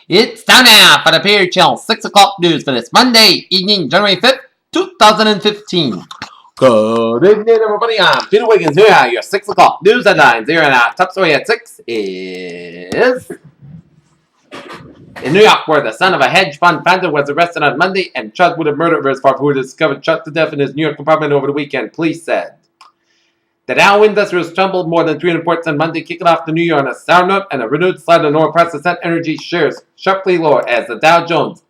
It's time now for the Perry Chill 6 o'clock news for this Monday evening, January 5th, 2015. Good evening, everybody. I'm Peter Wiggins. Here are your 6 o'clock news headlines. Here and our top story at 6 is in New York, where the son of a hedge fund founder was arrested on Monday and charged with the murder of his father, who was discovered shot to death in his New York apartment over the weekend, police said. The Dow Industrials tumbled more than 300 points on Monday, kicking off the new year on a sour note, and a renewed slide on lower prices sent energy shares sharply lower as the Dow Jones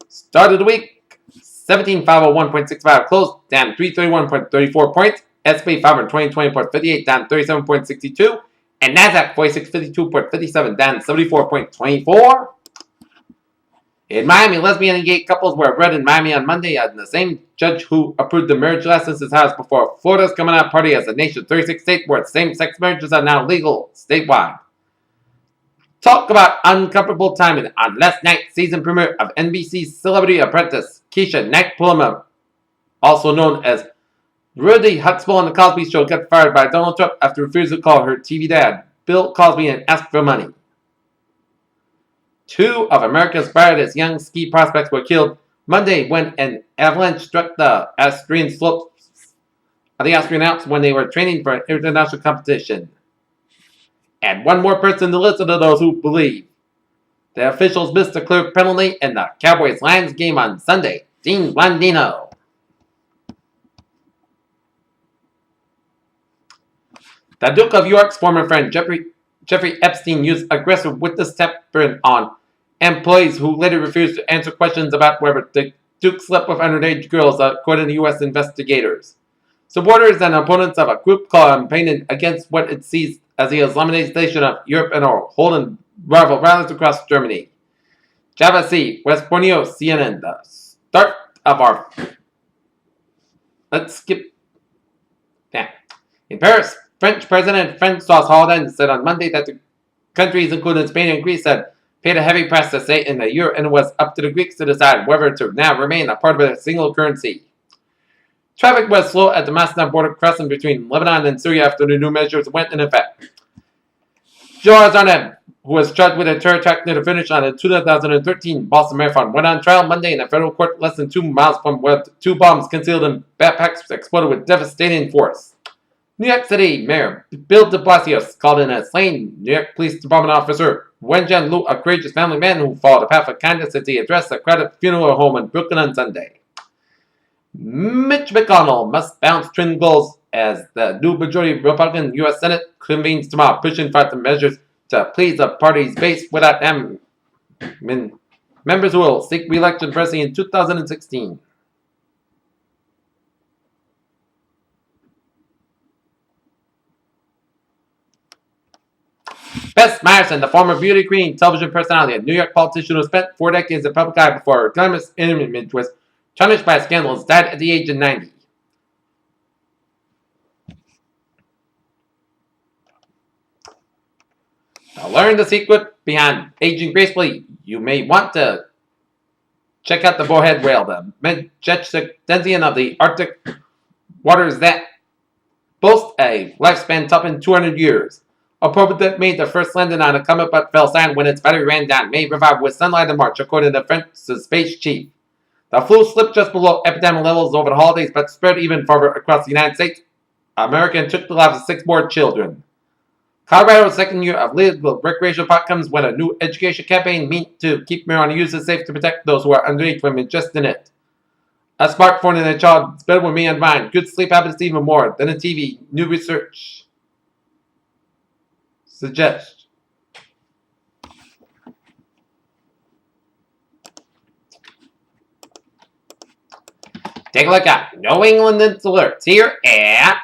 started the week 17,501.65, closed down 331.34 points, S&P 500 2020.58 down 37.62, and Nasdaq 4652.57 down 74.24. In Miami, lesbian and gay couples were arrested in Miami on Monday, and the same judge who approved the marriage licenses has before Florida's coming out party as the nation's 36th state where same-sex marriages are now legal statewide. Talk about uncomfortable timing on last night's season premiere of NBC's Celebrity Apprentice. Keisha Knight Plummer, also known as Rudy Huxtable on the Cosby Show, got fired by Donald Trump after refusing to call her TV dad, Bill Cosby, and ask for money. Two of America's brightest young ski prospects were killed Monday when an avalanche struck the Austrian slopes of the Austrian Alps when they were training for an international competition. And one more person to listen to those who believe. The officials missed a clear penalty in the Cowboys-Lions game on Sunday. Dean Blandino. The Duke of York's former friend Jeffrey Epstein used aggressive witness tampering on employees who later refused to answer questions about whether the Duke slept with underage girls, according to U.S. investigators. Supporters and opponents of a group campaigning against what it sees as the Islamization of Europe and are holding rival rallies across Germany. Java C, West Borneo, CNN. The start of our... Let's skip... Yeah. In Paris, French President François Hollande said on Monday that the countries, including Spain and Greece, had paid a heavy price to stay in the euro, and it was up to the Greeks to decide whether to now remain a part of a single currency. Traffic was slow at the Masna border crossing between Lebanon and Syria after the new measures went into effect. Joe Zarneb, who was charged with a terror attack near the finish on the 2013 Boston Marathon, went on trial Monday in a federal court less than 2 miles from where two bombs concealed in backpacks exploded with devastating force. New York City Mayor Bill de Blasio called in a slain New York Police Department officer Wenjian Liu a courageous family man who followed a path of kindness as he addressed a crowded funeral home in Brooklyn on Sunday. Mitch McConnell must bounce twin goals as the new majority Republican U.S. Senate convenes tomorrow, pushing for the measures to please the party's base without members who will seek re-election firstly in 2016. Bess Myerson, the former beauty queen, television personality, and New York politician who spent 4 decades in public eye before her glamorous image was tarnished by scandals, died at the age of 90. To learn the secret behind aging gracefully, you may want to check out the bowhead whale, the majestic denizens of the Arctic waters that boast a lifespan topping 200 years. A probe that made the first landing on a comet but fell silent when its battery ran down may revive with sunlight in March, according to France's space chief. The flu slipped just below epidemic levels over the holidays but spread even further across the United States. America and took the lives of 6 more children. Colorado's second year of legal recreational pot comes when a new education campaign meant to keep marijuana users safe to protect those who are underage from ingesting it. A smartphone in a child is better with me in mind. Good sleep habits even more than a TV. New research suggests. Take a look at New England alerts here at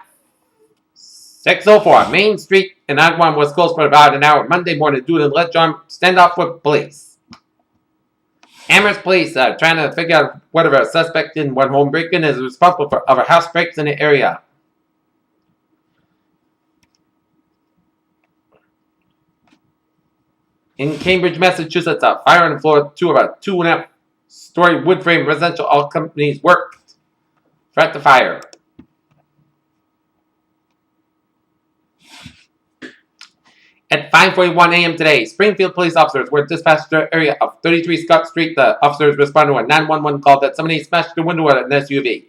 6:04 Main Street in Agawam was closed for about an hour Monday morning due to an alleged armed standoff with police. Amherst police are trying to figure out whether a suspect in one home break-in is responsible for other house breaks in the area. In Cambridge, Massachusetts, a fire on the floor of a 2.5-story wood frame residential all companies worked to fight the fire. At 5:41 a.m. today, Springfield police officers were dispatched to the area of 33 Scott Street. The officers responded to a 911 call that somebody smashed the window of an SUV.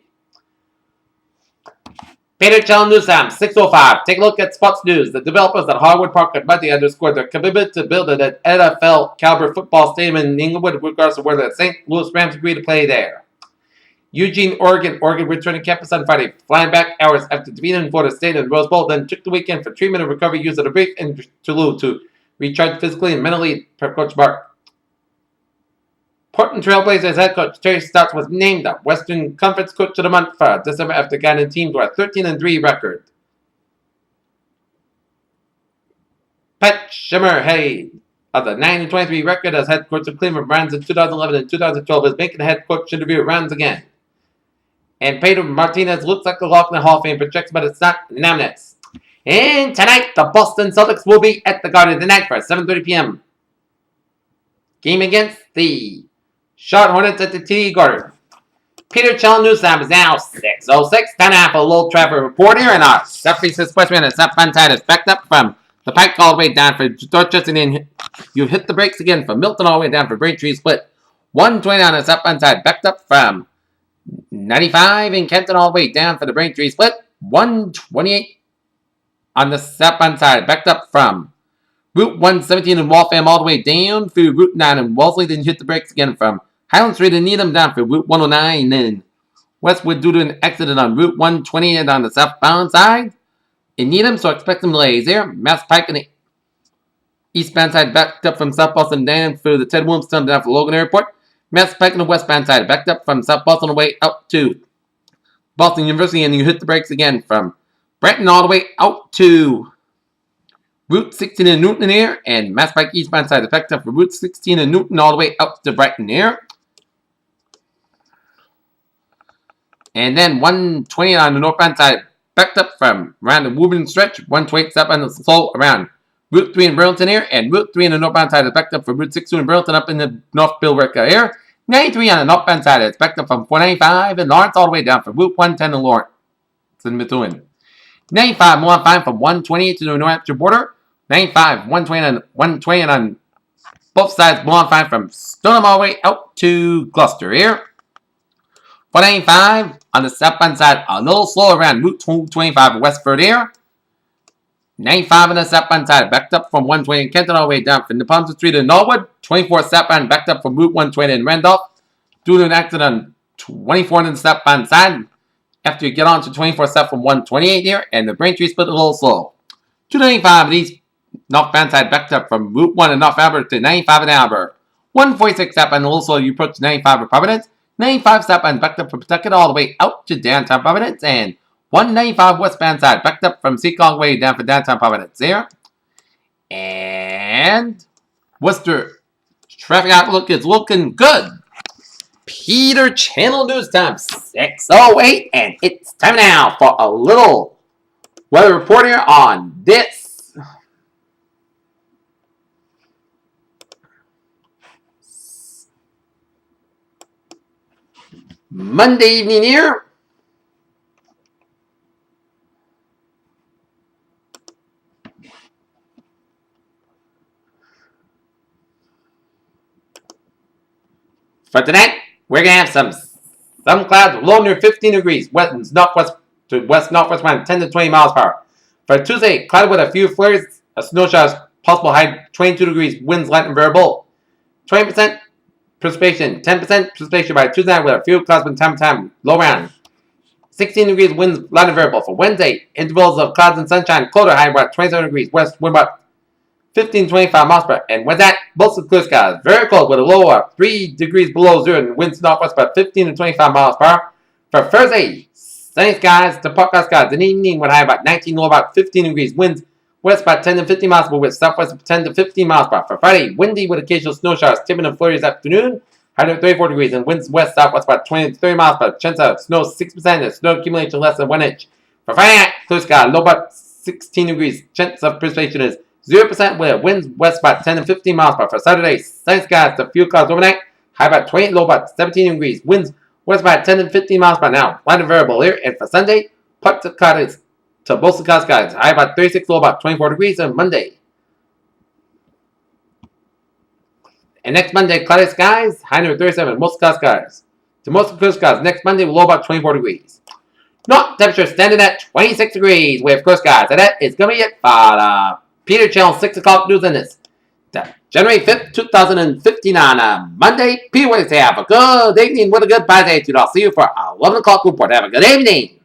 Peter Chell News Time, 6:05. Take a look at Sports News. The developers at Hollywood Park at Monday underscored their commitment to build an NFL caliber football stadium in Inglewood, regardless of whether the St. Louis Rams agree to play there. Eugene, Oregon. Oregon returned to campus on Friday, flying back hours after defeating Florida State in the Rose Bowl, then took the weekend for treatment and recovery, using a brief interlude to recharge physically and mentally, per Coach Mark. Portland Trailblazers head coach Terry Stotts was named the Western Conference Coach of the Month for December after guiding teams to a 13-3 record. Pat Shimmerhay of the 9-23 record as head coach of Cleveland Browns in 2011 and 2012 is making the head coach interview rounds again. And Pedro Martinez looks like a lock in the Hall of Fame projects, but it's not unanimous. And tonight, the Boston Celtics will be at the Garden tonight for a 7:30 p.m. game against the Charlotte Hornets at the TD Garden. Peter Chell News Time is now 6:06. Time now for a little traffic report here, and our South East Expressway and South Bend side is backed up from the Pike all the way down for Dorchester, and then you hit the brakes again from Milton all the way down for Braintree Split. 120 on the South Bend side, backed up from 95 in Kenton all the way down for the Braintree Split. 128 on the South Bend side, backed up from Route 117 in Waltham all the way down through Route 9 in Wellesley. Then hit the brakes again from Highland Street in Needham down for Route 109 in Westwood due to an accident on Route 128 on the southbound side in Needham, so expect some delays there. Mass Pike in the eastbound side backed up from South Boston down through the Ted Williams tunnel down for Logan Airport. Mass Pike in the westbound side backed up from South Boston all the way out to Boston University, and you hit the brakes again from Brenton all the way out to Route 16 in Newton here, and Mass Pike eastbound side backed up from Route 16 in Newton all the way up to Brighton here. And then 120 on the northbound side backed up from around the Woburn stretch. 128 up on the slow around Route 3 in Burlington here, and Route 3 on the northbound side is backed up from Route 62 in Burlington up in the North Billerica here. 93 on the northbound side is backed up from 495 in Lawrence all the way down from Route 110 in Lawrence. It's in Methuen. 95 115 from 128 to the New Hampshire border. 95 120 on both sides. 115 from Stoneham all the way out to Gloucester here. 495 on the southbound side, a little slow around Route 225 in Westford here. 95 on the southbound side, backed up from 120 in Kenton all the way down from Neponset Street in Norwood. 24 southbound, backed up from Route 120 in Randolph. Due to an accident on 24 on the southbound side. After you get on to 24 south from 128 here, and the Braintree Split a little slow. 295 on the east northbound side, backed up from Route 1 in North Albert to 95 in Albert. 146 southbound, a little slow, you approach 95 in Providence. 95 southbound, backed up from Pawtucket all the way out to downtown Providence, and 195 westbound side, backed up from Seekonk way down for downtown Providence there. And Worcester traffic outlook is looking good. Peter Channel News Time, 6:08, and it's time now for a little weather report here on this Monday evening here. For tonight, we're going to have some clouds low near 15 degrees, west northwest to west northwest wind 10 to 20 miles per hour. For Tuesday, cloud with a few flares, a snow showers, possible high 22 degrees, winds light and variable. 20% precipitation, 10% precipitation by Tuesday night with a few clouds from time to time, low around. 16 degrees, winds light and variable. For Wednesday, intervals of clouds and sunshine, colder high about 27 degrees, west wind about 15 to 25 miles per hour. And with that, mostly clear skies. Very cold with a low of 3 degrees below zero and winds northwest about 15 to 25 miles per hour. For Thursday, sunny skies to partcloud skies. In the evening with high about 19, low about 15 degrees. Winds west about 10 to 15 miles per hour with southwest 10 to 15 miles per hour. For Friday, windy with occasional snow showers, tipping and flurries afternoon. High to 34 degrees and winds west southwest about 20 to 30 miles per hour. Chance of snow 6% and snow accumulation less than 1 inch. For Friday night, clear sky, low about 16 degrees. Chance of precipitation is 0% with winds west about 10 to 15 miles per hour. For Saturday, sunny skies to few clouds overnight. High about 20, low about 17 degrees. Winds west about 10 to 15 miles per hour now. Light and variable here. And for Sunday, partly clouds to mostly cloud skies. High about 36, low about 24 degrees. And Monday, And next Monday, cloudy skies, high near 37, most cloudy skies. To most clear skies, next Monday, low about 24 degrees. North temperature standing at 26 degrees with clear skies. And that is going to be it for Peter Channel 6 o'clock news in this. January 5th, 2015 on Monday. Peter Wiggins, have a good evening with a good bad attitude. I'll see you for 11 o'clock report. Have a good evening.